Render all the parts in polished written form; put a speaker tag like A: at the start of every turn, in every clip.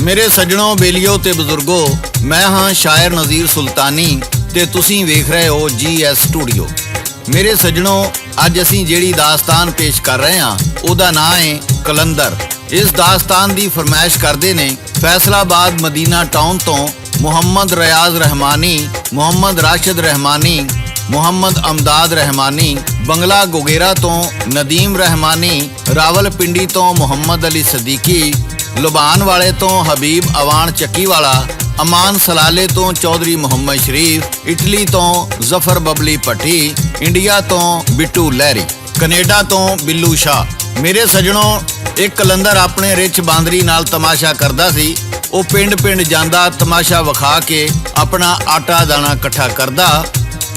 A: मेरे सज्जणों बेलियो ते बुजुर्गो, मैं हाँ शायर नज़ीर सुल्तानी ते तुसीं वेख रहे हो GS स्टूडियो। मेरे सज्जणों, अज असीं जेड़ी दास्तान पेश कर रहे हाँ उहदा नाम है कलंदर। इस दास्तान दी फरमाइश करदे ने फैसलाबाद मदीना टाउन तो मुहम्मद रियाज रहमानी, मुहम्मद राशिद रहमानी, मुहम्मद अमदाद रहमानी, बंगला गोगेरा तो नदीम रहमानी, रावलपिंडी तो मुहम्मद अली सदीकी, लुबान वाले तो हबीब अवान चक्की वाला, अमान सलाले तो चौधरी मुहम्मद शरीफ, इटली तो जफर बबली भट्टी, इंडिया तो बिट्टू लहरी, कनेडा तो बिल्लू शाह। मेरे सज्जणों, एक कलंदर अपने रिच बांदरी नाल तमाशा करदा सी। वो पिंड पिंड जांदा, तमाशा विखा के अपना आटा दाना इकट्ठा करदा।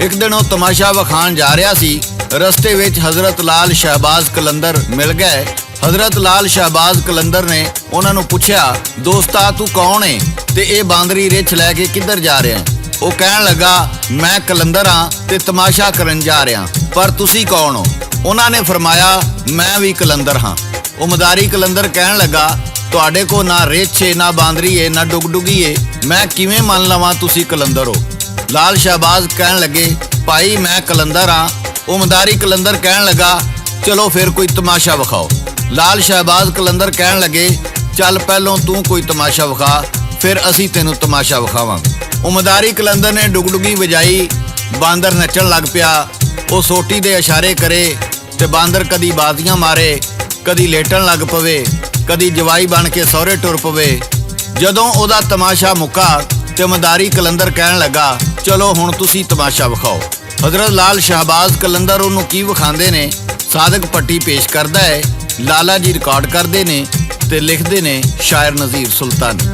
A: एक दिन वो तमाशा विखाण जा रहा सी। रस्ते विच हजरत लाल शहबाज कलंदर मिल गए। हजरत लाल शहबाज कलंदर ने उन्होंने पूछा, दोस्ता तू कौन है ते ये बांदरी रिछ लैके किधर जा रहा है? वो कहन लगा, मैं कलंदर हाँ ते तमाशा करन जा रहा, पर तुसी कौन हो? उन्होंने फरमाया, मैं भी कलंदर हाँ। वो मदारी कलंदर कहन लगा, तुहाडे को ना रिछ है, ना बांदरी है, ना डुगडुगी है, मैं किवें मान लवां तुसी कलंदर हो? लाल शहबाज कहन लगे, भाई मैं कलंदर हाँ। वो मदारी कलंदर कहन लगा, चलो फिर कोई तमाशा विखाओ। लाल शहबाज कलंदर कहन लगे, चल पहलों तू कोई तमाशा विखा, फिर असी तेनू तमाशा विखावांगे। वो मदारी कलंदर ने डुगडुगी वजाई, बांदर नचन लग पिया। वो सोटी दे इशारे करे ते बांदर कदी बाजियां मारे, कदी लेटन लग पवे, कदी जवाई बन के सौरे टुर पवे। जदों ओदा तमाशा मुक्का ते मदारी कलंदर कहन लगा, चलो हुण तुसी तमाशा विखाओ। हजरत लाल शहबाज कलंदर उन्होंने की विखांदे ने सादक भट्टी पेश करता है, लाला जी रिकॉर्ड करते ने ते लिखते ने शायर नज़ीर सुल्तानी।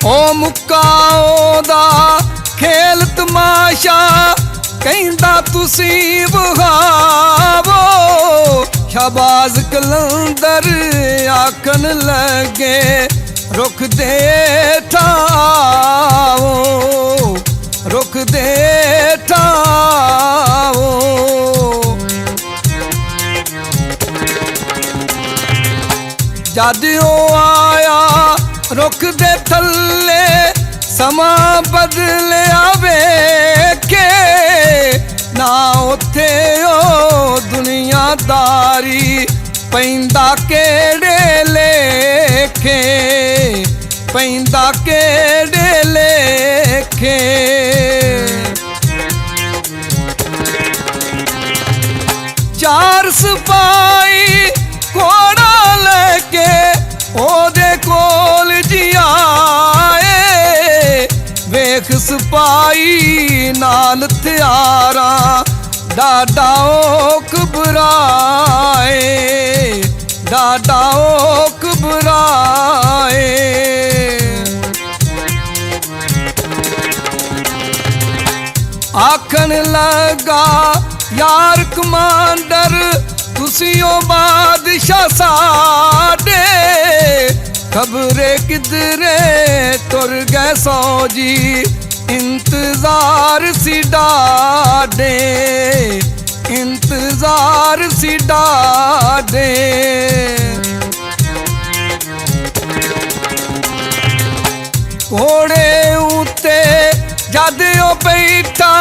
B: ओ मुक्का ओदा खेल तमाशा कहंदा तुसी विखावो। शहबाज कलंदर आखन लगे, रुख दे ठाओ, रुख दे ठाओ। जद ओ आया रुख दे थल्ले, समा बदलिया वेखे, ना उथे ओ दुनियादारी पैंदा केड़े लेखे, पैंदा केड़े लेखे। चार सिपाही घोड़ा लेके ओदे कोल जी आए, वेख सिपाही नाल हथियारा, डाडा ओ घबराए, डाडा ओ घबराए। आखन लगा, यार कमांडर तुसी ओ बादशाह साडे, खबरे किधरे तुर गए सौ जी, इंतजार सी डाडे, इंतजार सी डाडे। घोड़े उते जद ओ बैठा,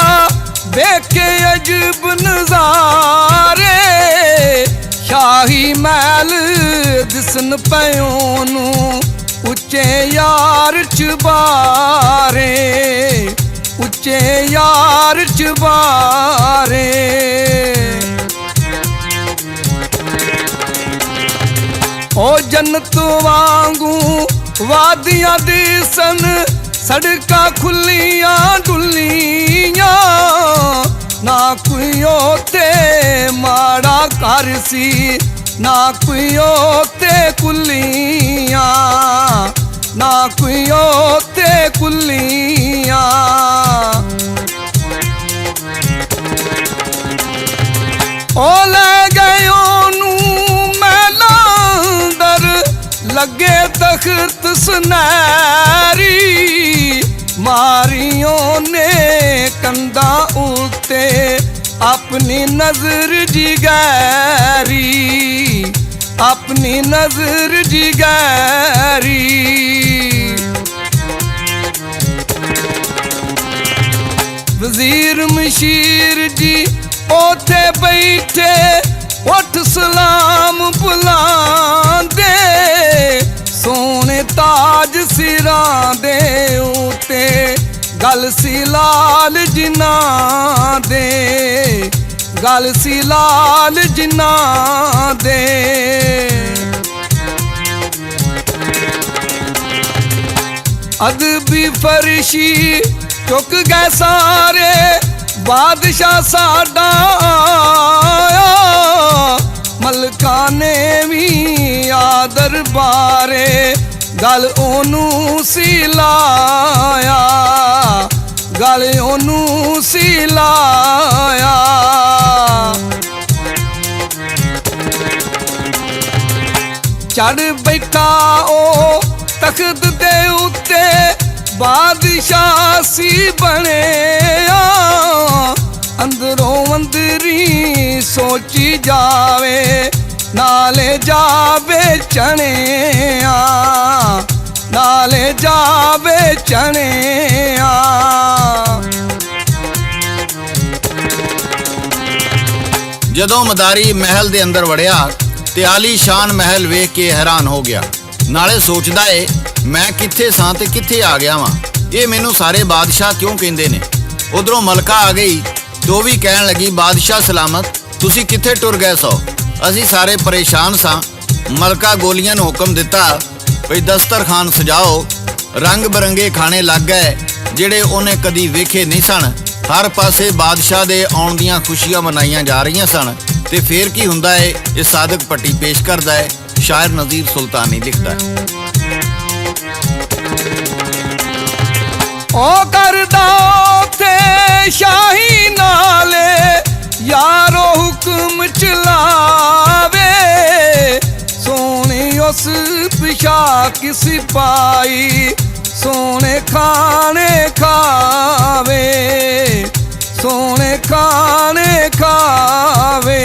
B: देखे अजब नजारे, शाही महल दिसन पयोनू, उच्चे यार चबारे, उच्चे यार चबारे। ओ जन्नत वांगू वादियां दिसन, सड़का खुलियां डुलियां, ना कोई ओते माड़ा घर सी, ना कोई ओते कुलियां, ना कोई ओते कुलियां। ओ ले गए ओनू महलां अंदर, लगे तख्त सुनहरी, मारियों ने कंधा उते अपनी नजर जिगैरी, अपनी नजर जी गैरी। वजीर मशीर जी ओथे बैठे उठ सलाम बुलांदे, सोने ताज सिरां दे उते गल सी लाल जिन्हां दे, गल सी लाल जिन्हां दे। अदबी फरशी चुक गए सारे बादशाह साडा आया, मलका ने भी आदर बारे गल ओनू सी लाया, गल ओनू सी लाया। चढ़ बैठा ओ तख्त दे उत्ते बादशाह सी बने, अंदरों अंदरी सोची जावे नाले जावे चने, नाले जावे चने।
A: ਜਦੋਂ ਮਦਾਰੀ ਮਹਿਲ ਦੇ ਅੰਦਰ ਵੜਿਆ ਤੇ ਆਲੀਸ਼ਾਨ ਮਹਿਲ ਵੇਖ ਕੇ ਹੈਰਾਨ ਹੋ ਗਿਆ। ਨਾਲੇ ਸੋਚਦਾ ਏ ਮੈਂ ਕਿੱਥੇ ਸਾਂ ਤੇ ਕਿੱਥੇ ਆ ਗਿਆ ਵਾਂ, ਇਹ ਮੈਨੂੰ ਸਾਰੇ ਬਾਦਸ਼ਾਹ ਕਿਉਂ ਕਹਿੰਦੇ ਨੇ। ਉਧਰੋਂ ਮਲਕਾ ਆ ਗਈ ਤੇ ਉਹ ਵੀ ਕਹਿਣ ਲੱਗੀ ਬਾਦਸ਼ਾਹ ਸਲਾਮਤ, ਤੁਸੀਂ ਕਿੱਥੇ ਟੁਰ ਗਏ ਸੋ, ਅਸੀਂ ਸਾਰੇ ਪਰੇਸ਼ਾਨ ਸਾਂ। ਮਲਕਾ ਗੋਲੀਆਂ ਨੂੰ ਹੁਕਮ ਦਿੱਤਾ ਭਈ ਦਸਤਰਖਾਨ ਸਜਾਓ, ਰੰਗ ਬਰੰਗੇ ਖਾਣੇ ਲੱਗ ਗਏ ਜਿਹੜੇ ਉਹਨੇ ਕਦੀ ਵੇਖੇ ਨਹੀਂ ਸਨ। ਹਰ ਪਾਸੇ ਬਾਦਸ਼ਾਹ ਦੇ ਆਉਣ ਦੀਆਂ ਖੁਸ਼ੀਆਂ ਮਨਾਈਆਂ ਜਾ ਰਹੀਆਂ ਸਨ। ਤੇ ਫੇਰ ਕੀ ਹੁੰਦਾ ਏ, ਇਹ ਸਾਦਕ ਪੱਟੀ ਪੇਸ਼ ਕਰਦਾ ਹੈ, ਸ਼ਾਇਰ ਨਜ਼ੀਰ ਸੁਲਤਾਨੀ ਲਿਖਦਾ ਹੈ।
B: ओ करदा थे शाही नाले यारो हुक्म चलावे, सोने उस पिछा की सिपाही सोने खाने खावे, सोने खाने खावे।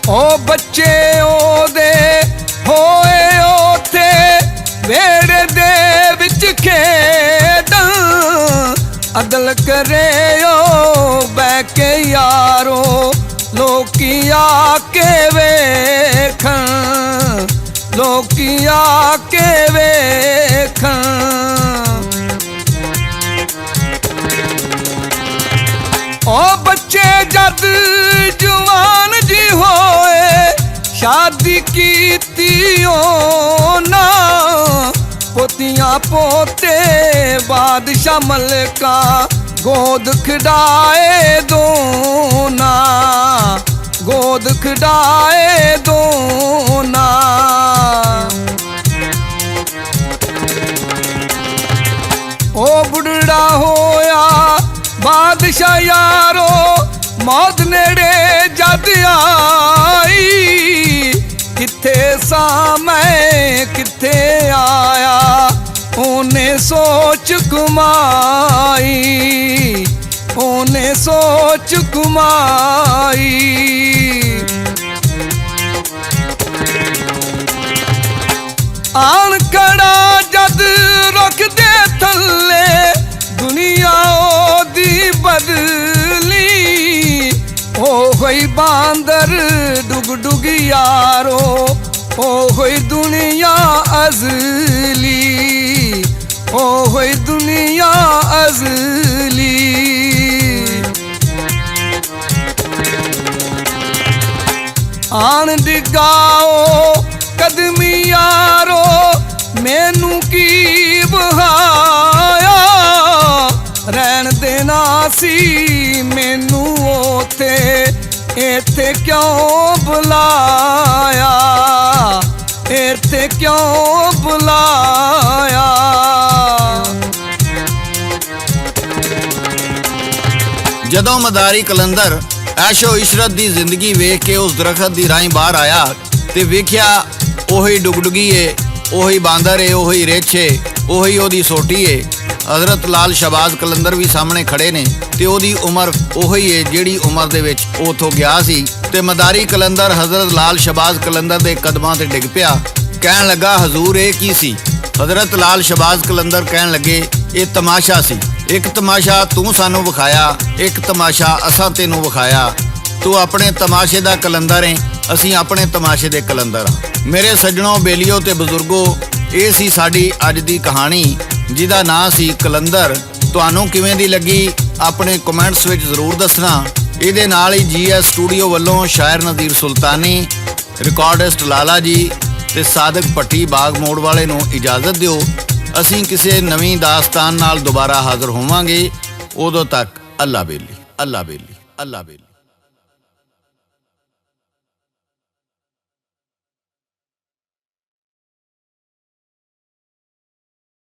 B: ओ बच्चे ओदे होए वेड़े दे विच खेडां, अदल करे ओ बैके यारो लोकी आके वेखन, लोकी आके वेखन। ओ बच्चे जद जवान जी होए शादी कीती ना, पोतियां पोते बादशाह मलका गोद खिडाए दोना, गोद खिडाए दोना। ओ बुढ़ड़ा होया बादशाह यारो मौत नेड़े जद आई, किथे सा मैं किथे आया ओने सोच घुमाई, ओने सोच घुमाई। आन खड़ा जद रुख दे थल्ले दुनिया ओदी बदली, ओ होई बांदर डुग डुग यारो, ओ होई दुनिया अजली, ओ होई दुनिया अजली। आन डिगाओ कदमी यारो मैनू की बहाया, रहन देना सी मैनू ओथे इत्थे क्यों बुलाया, इत्थे क्यों बुलाया।
A: ਜਦੋਂ ਮਦਾਰੀ ਕਲੰਦਰ ਐਸ਼ੋ ਇਸ਼ਰਤ ਦੀ ਜ਼ਿੰਦਗੀ ਵੇਖ ਕੇ ਉਸ ਦਰਖਤ ਦੀ ਰਾਹੀਂ ਬਾਹਰ ਆਇਆ ਤੇ ਵੇਖਿਆ ਉਹੀ ਡੁਗਡੁਗੀ ਏ, ਉਹੀ ਬਾਂਦਰ ਏ, ਉਹੀ ਰਿੱਛ ਏ, ਉਹੀ ਉਹਦੀ ਸੋਟੀ ਏ। ਹਜ਼ਰਤ ਲਾਲ ਸ਼ਹਬਾਜ਼ ਕਲੰਦਰ ਵੀ ਸਾਹਮਣੇ ਖੜੇ ਨੇ ਤੇ ਉਹਦੀ ਉਮਰ ਉਹੀ ਹੈ ਜਿਹੜੀ ਉਮਰ ਦੇ ਵਿੱਚ ਉਹ ਉੱਥੋਂ ਗਿਆ ਸੀ। ਤੇ ਮਦਾਰੀ ਕਲੰਦਰ ਹਜ਼ਰਤ ਲਾਲ ਸ਼ਹਬਾਜ਼ ਕਲੰਦਰ ਦੇ ਕਦਮਾਂ ਤੇ ਡਿੱਗ ਪਿਆ। ਕਹਿਣ ਲੱਗਾ, ਹਜ਼ੂਰ ਇਹ ਕੀ ਸੀ? ਹਜ਼ਰਤ ਲਾਲ ਸ਼ਹਬਾਜ਼ ਕਲੰਦਰ ਕਹਿਣ ਲੱਗੇ, ਇਹ ਤਮਾਸ਼ਾ ਸੀ। ਇੱਕ ਤਮਾਸ਼ਾ ਤੂੰ ਸਾਨੂੰ ਵਿਖਾਇਆ, ਇੱਕ ਤਮਾਸ਼ਾ ਅਸਾਂ ਤੈਨੂੰ ਵਿਖਾਇਆ। ਤੂੰ ਆਪਣੇ ਤਮਾਸ਼ੇ ਦਾ ਕਲੰਦਰ ਹੈ, ਅਸੀਂ ਆਪਣੇ ਤਮਾਸ਼ੇ ਦੇ ਕਲੰਦਰ ਹਾਂ। ਮੇਰੇ ਸੱਜਣੋ, ਬੇਲੀਓ ਤੇ ਬਜ਼ੁਰਗੋ, ਇਹ ਸੀ ਸਾਡੀ ਅੱਜ ਦੀ ਕਹਾਣੀ ਜਿਹਦਾ ਨਾਂ ਸੀ ਕਲੰਦਰ। ਤੁਹਾਨੂੰ ਕਿਵੇਂ ਦੀ ਲੱਗੀ ਆਪਣੇ ਕਮੈਂਟਸ ਵਿੱਚ ਜ਼ਰੂਰ ਦੱਸਣਾ। ਇਹਦੇ ਨਾਲ ਹੀ GS ਸਟੂਡੀਓ ਵੱਲੋਂ ਸ਼ਾਇਰ ਨਜ਼ੀਰ ਸੁਲਤਾਨੀ, ਰਿਕਾਰਡਿਸਟ ਲਾਲਾ ਜੀ ਤੇ ਸਾਦਕ ਭੱਟੀ ਬਾਗ ਮੋੜ ਵਾਲੇ ਨੂੰ ਇਜਾਜ਼ਤ ਦਿਓ। ਅਸੀਂ ਕਿਸੇ ਨਵੀਂ ਦਾਸਤਾਨ ਨਾਲ ਦੁਬਾਰਾ ਹਾਜ਼ਰ ਹੋਵਾਂਗੇ। ਉਦੋਂ ਤੱਕ ਅੱਲਾ ਬੇਲੀ, ਅੱਲਾ ਬੇਲੀ, ਅੱਲਾ ਬੇਲੀ।